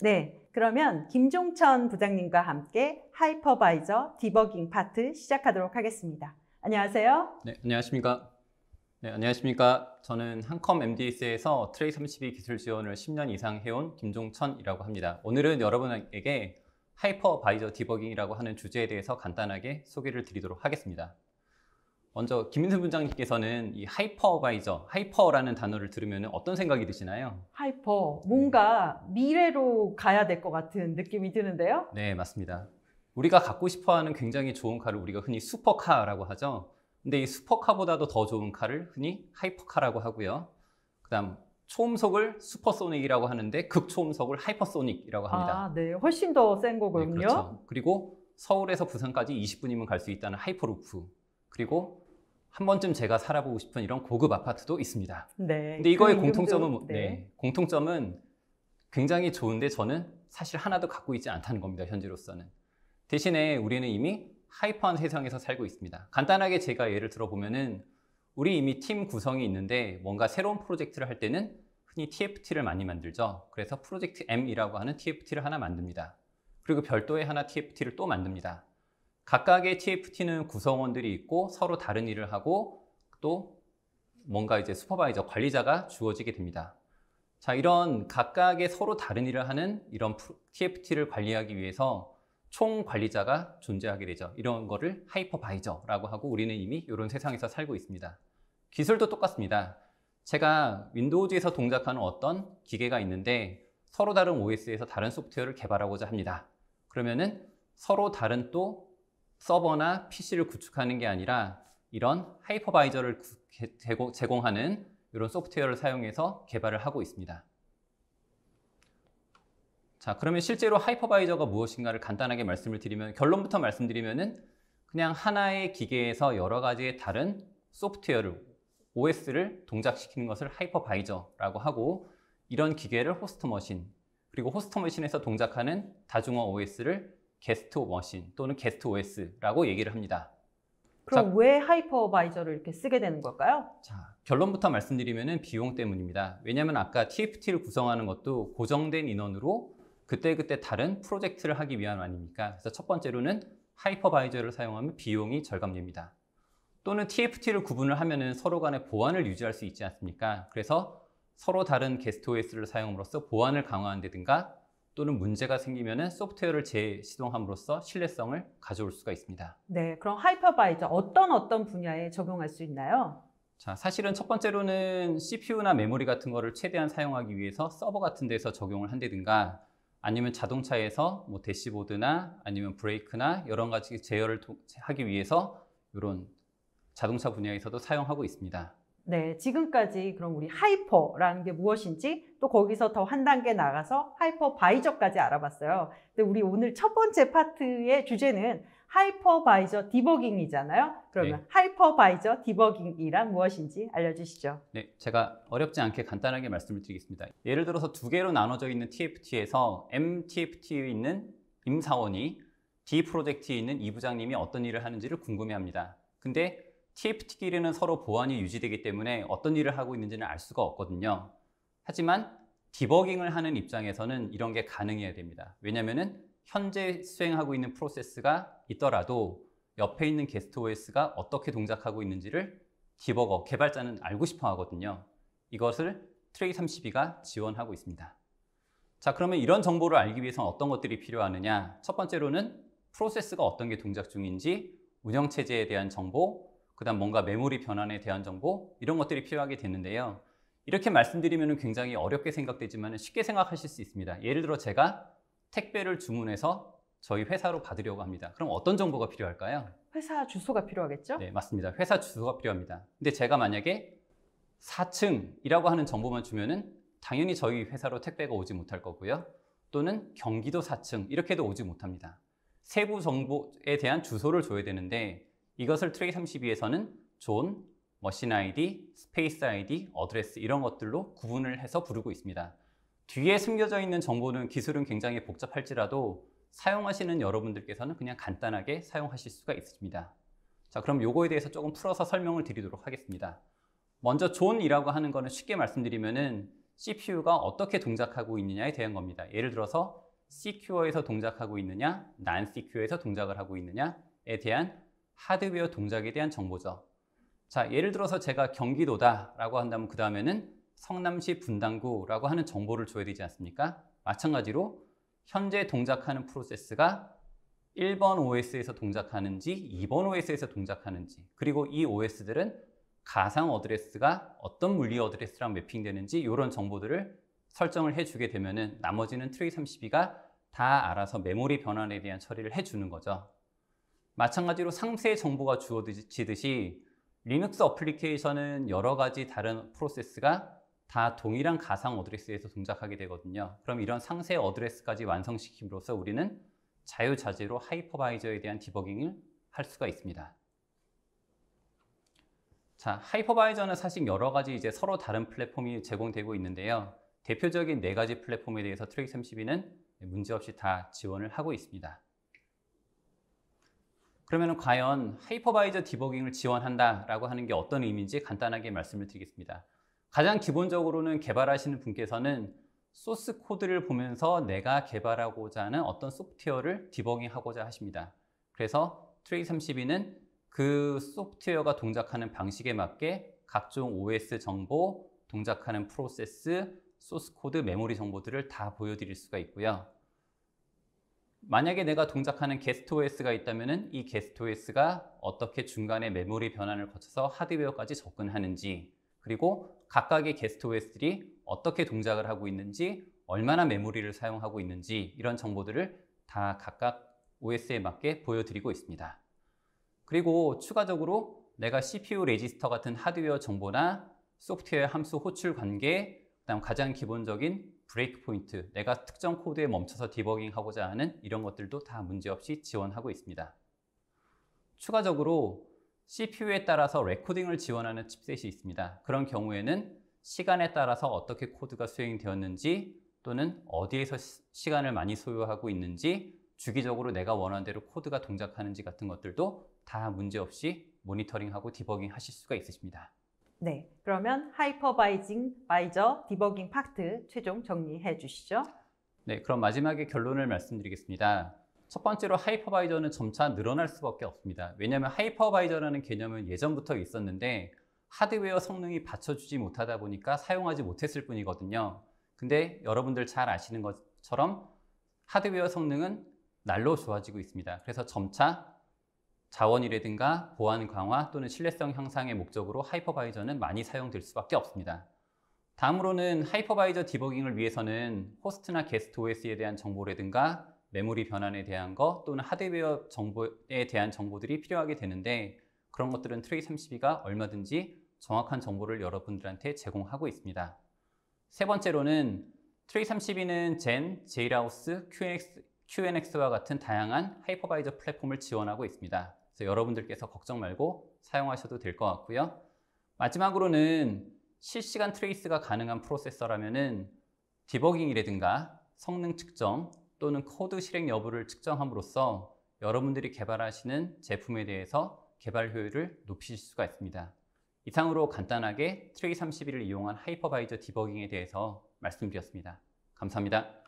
네, 그러면 김종천 부장님과 함께 하이퍼바이저 디버깅 파트 시작하도록 하겠습니다. 안녕하세요. 네, 안녕하십니까. 네, 안녕하십니까. 저는 한컴 MDS에서 트레이 32 기술 지원을 10년 이상 해온 김종천이라고 합니다. 오늘은 여러분에게 하이퍼바이저 디버깅이라고 하는 주제에 대해서 간단하게 소개를 드리도록 하겠습니다. 먼저 김민수 부장님께서는 이 하이퍼바이저, 하이퍼라는 단어를 들으면 어떤 생각이 드시나요? 하이퍼, 뭔가 미래로 가야 될 것 같은 느낌이 드는데요. 네, 맞습니다. 우리가 갖고 싶어하는 굉장히 좋은 카를 우리가 흔히 슈퍼카라고 하죠. 근데 이 슈퍼카보다도 더 좋은 카를 흔히 하이퍼카라고 하고요. 그다음 초음속을 슈퍼소닉이라고 하는데 극초음속을 하이퍼소닉이라고 합니다. 아, 네, 훨씬 더 센 네, 거군요. 그렇죠. 그리고 서울에서 부산까지 20분이면 갈 수 있다는 하이퍼루프. 그리고 한 번쯤 제가 살아보고 싶은 이런 고급 아파트도 있습니다. 네. 근데 이거의 그 공통점은 이름도, 네. 공통점은 굉장히 좋은데 저는 사실 하나도 갖고 있지 않다는 겁니다. 현재로서는. 대신에 우리는 이미 하이퍼한 세상에서 살고 있습니다. 간단하게 제가 예를 들어보면은 우리 이미 팀 구성이 있는데 뭔가 새로운 프로젝트를 할 때는 흔히 TFT를 많이 만들죠. 그래서 프로젝트 M이라고 하는 TFT를 하나 만듭니다. 그리고 별도의 하나 TFT를 또 만듭니다. 각각의 TFT는 구성원들이 있고 서로 다른 일을 하고 또 뭔가 이제 슈퍼바이저, 관리자가 주어지게 됩니다. 자, 이런 각각의 서로 다른 일을 하는 이런 TFT를 관리하기 위해서 총 관리자가 존재하게 되죠. 이런 거를 하이퍼바이저라고 하고 우리는 이미 이런 세상에서 살고 있습니다. 기술도 똑같습니다. 제가 윈도우즈에서 동작하는 어떤 기계가 있는데 서로 다른 OS에서 다른 소프트웨어를 개발하고자 합니다. 그러면은 서로 다른 또 서버나 PC를 구축하는 게 아니라 이런 하이퍼바이저를 제공하는 이런 소프트웨어를 사용해서 개발을 하고 있습니다. 자, 그러면 실제로 하이퍼바이저가 무엇인가를 간단하게 말씀을 드리면, 결론부터 말씀드리면은 그냥 하나의 기계에서 여러 가지의 다른 소프트웨어를, OS를 동작시키는 것을 하이퍼바이저라고 하고, 이런 기계를 호스트 머신, 그리고 호스트 머신에서 동작하는 다중화 OS를 게스트 머신 또는 게스트 OS라고 얘기를 합니다. 그럼 자, 왜 하이퍼바이저를 이렇게 쓰게 되는 걸까요? 자, 결론부터 말씀드리면 비용 때문입니다. 왜냐하면 아까 TFT를 구성하는 것도 고정된 인원으로 그때그때 다른 프로젝트를 하기 위함 아닙니까? 그래서 첫 번째로는 하이퍼바이저를 사용하면 비용이 절감됩니다. 또는 TFT를 구분을 하면은 서로 간의 보안을 유지할 수 있지 않습니까? 그래서 서로 다른 게스트 OS를 사용함으로써 보안을 강화한다든가 또는 문제가 생기면은 소프트웨어를 재시동함으로써 신뢰성을 가져올 수가 있습니다. 네, 그럼 하이퍼바이저 어떤 분야에 적용할 수 있나요? 자, 사실은 첫 번째로는 CPU나 메모리 같은 거를 최대한 사용하기 위해서 서버 같은 데서 적용을 한다든가 아니면 자동차에서 뭐 대시보드나 아니면 브레이크나 여러 가지 제어를 하기 위해서 이런 자동차 분야에서도 사용하고 있습니다. 네, 지금까지 그럼 우리 하이퍼라는 게 무엇인지 또 거기서 더 한 단계 나가서 하이퍼바이저까지 알아봤어요. 근데 우리 오늘 첫 번째 파트의 주제는 하이퍼바이저 디버깅이잖아요. 그러면 네. 하이퍼바이저 디버깅이란 무엇인지 알려주시죠. 네, 제가 어렵지 않게 간단하게 말씀을 드리겠습니다. 예를 들어서 두 개로 나눠져 있는 TFT에서 MTFT에 있는 임사원이 D 프로젝트에 있는 이 부장님이 어떤 일을 하는지를 궁금해합니다. 근데 TFT끼리는 서로 보안이 유지되기 때문에 어떤 일을 하고 있는지는 알 수가 없거든요. 하지만 디버깅을 하는 입장에서는 이런 게 가능해야 됩니다. 왜냐하면 현재 수행하고 있는 프로세스가 있더라도 옆에 있는 게스트 OS가 어떻게 동작하고 있는지를 디버거, 개발자는 알고 싶어 하거든요. 이것을 트레이 32가 지원하고 있습니다. 자, 그러면 이런 정보를 알기 위해서는 어떤 것들이 필요하느냐? 첫 번째로는 프로세스가 어떤 게 동작 중인지, 운영체제에 대한 정보, 그 다음 뭔가 메모리 변환에 대한 정보, 이런 것들이 필요하게 되는데요. 이렇게 말씀드리면 굉장히 어렵게 생각되지만 쉽게 생각하실 수 있습니다. 예를 들어 제가 택배를 주문해서 저희 회사로 받으려고 합니다. 그럼 어떤 정보가 필요할까요? 회사 주소가 필요하겠죠? 네, 맞습니다. 회사 주소가 필요합니다. 근데 제가 만약에 4층이라고 하는 정보만 주면은 당연히 저희 회사로 택배가 오지 못할 거고요. 또는 경기도 4층 이렇게도 오지 못합니다. 세부 정보에 대한 주소를 줘야 되는데 이것을 트레이 32에서는 존, 머신 아이디, 스페이스 아이디, 어드레스 이런 것들로 구분을 해서 부르고 있습니다. 뒤에 숨겨져 있는 정보는 기술은 굉장히 복잡할지라도 사용하시는 여러분들께서는 그냥 간단하게 사용하실 수가 있습니다. 자, 그럼 요거에 대해서 조금 풀어서 설명을 드리도록 하겠습니다. 먼저 존이라고 하는 거는 쉽게 말씀드리면은 CPU가 어떻게 동작하고 있느냐에 대한 겁니다. 예를 들어서 C큐어에서 동작하고 있느냐, non-C큐어에서 동작을 하고 있느냐에 대한 하드웨어 동작에 대한 정보죠. 자, 예를 들어서 제가 경기도다라고 한다면 그 다음에는 성남시 분당구라고 하는 정보를 줘야 되지 않습니까? 마찬가지로 현재 동작하는 프로세스가 1번 OS에서 동작하는지 2번 OS에서 동작하는지, 그리고 이 OS들은 가상 어드레스가 어떤 물리 어드레스랑 매핑되는지 이런 정보들을 설정을 해주게 되면은 나머지는 트레이32가 다 알아서 메모리 변환에 대한 처리를 해주는 거죠. 마찬가지로 상세 정보가 주어지듯이 리눅스 어플리케이션은 여러 가지 다른 프로세스가 다 동일한 가상 어드레스에서 동작하게 되거든요. 그럼 이런 상세 어드레스까지 완성시킴으로써 우리는 자유자재로 하이퍼바이저에 대한 디버깅을 할 수가 있습니다. 자, 하이퍼바이저는 사실 여러 가지 이제 서로 다른 플랫폼이 제공되고 있는데요. 대표적인 4가지 플랫폼에 대해서 트레이32는 문제없이 다 지원을 하고 있습니다. 그러면 과연 하이퍼바이저 디버깅을 지원한다라고 하는 게 어떤 의미인지 간단하게 말씀을 드리겠습니다. 가장 기본적으로는 개발하시는 분께서는 소스 코드를 보면서 내가 개발하고자 하는 어떤 소프트웨어를 디버깅하고자 하십니다. 그래서 트레이32는 그 소프트웨어가 동작하는 방식에 맞게 각종 OS 정보, 동작하는 프로세스, 소스 코드, 메모리 정보들을 다 보여드릴 수가 있고요. 만약에 내가 동작하는 게스트 OS가 있다면 이 게스트 OS가 어떻게 중간에 메모리 변환을 거쳐서 하드웨어까지 접근하는지, 그리고 각각의 게스트 OS들이 어떻게 동작을 하고 있는지, 얼마나 메모리를 사용하고 있는지 이런 정보들을 다 각각 OS에 맞게 보여드리고 있습니다. 그리고 추가적으로 내가 CPU 레지스터 같은 하드웨어 정보나 소프트웨어 함수 호출 관계, 그다음 가장 기본적인 브레이크 포인트, 내가 특정 코드에 멈춰서 디버깅하고자 하는 이런 것들도 다 문제없이 지원하고 있습니다. 추가적으로 CPU에 따라서 레코딩을 지원하는 칩셋이 있습니다. 그런 경우에는 시간에 따라서 어떻게 코드가 수행되었는지, 또는 어디에서 시간을 많이 소요하고 있는지, 주기적으로 내가 원하는 대로 코드가 동작하는지 같은 것들도 다 문제없이 모니터링하고 디버깅 하실 수가 있으십니다. 네, 그러면 하이퍼바이저 디버깅 파트 최종 정리해 주시죠. 네, 그럼 마지막에 결론을 말씀드리겠습니다. 첫 번째로 하이퍼바이저는 점차 늘어날 수밖에 없습니다. 왜냐하면 하이퍼바이저라는 개념은 예전부터 있었는데 하드웨어 성능이 받쳐주지 못하다 보니까 사용하지 못했을 뿐이거든요. 근데 여러분들 잘 아시는 것처럼 하드웨어 성능은 날로 좋아지고 있습니다. 그래서 점차 자원이라든가 보안 강화 또는 신뢰성 향상의 목적으로 하이퍼바이저는 많이 사용될 수밖에 없습니다. 다음으로는 하이퍼바이저 디버깅을 위해서는 호스트나 게스트 OS에 대한 정보라든가 메모리 변환에 대한 것, 또는 하드웨어 정보에 대한 정보들이 필요하게 되는데 그런 것들은 트레이32가 얼마든지 정확한 정보를 여러분들한테 제공하고 있습니다. 세 번째로는 트레이32는 젠, 제이라우스, QNX와 같은 다양한 하이퍼바이저 플랫폼을 지원하고 있습니다. 그래서 여러분들께서 걱정 말고 사용하셔도 될 것 같고요. 마지막으로는 실시간 트레이스가 가능한 프로세서라면은 디버깅이라든가 성능 측정 또는 코드 실행 여부를 측정함으로써 여러분들이 개발하시는 제품에 대해서 개발 효율을 높이실 수가 있습니다. 이상으로 간단하게 트레이32를 이용한 하이퍼바이저 디버깅에 대해서 말씀드렸습니다. 감사합니다.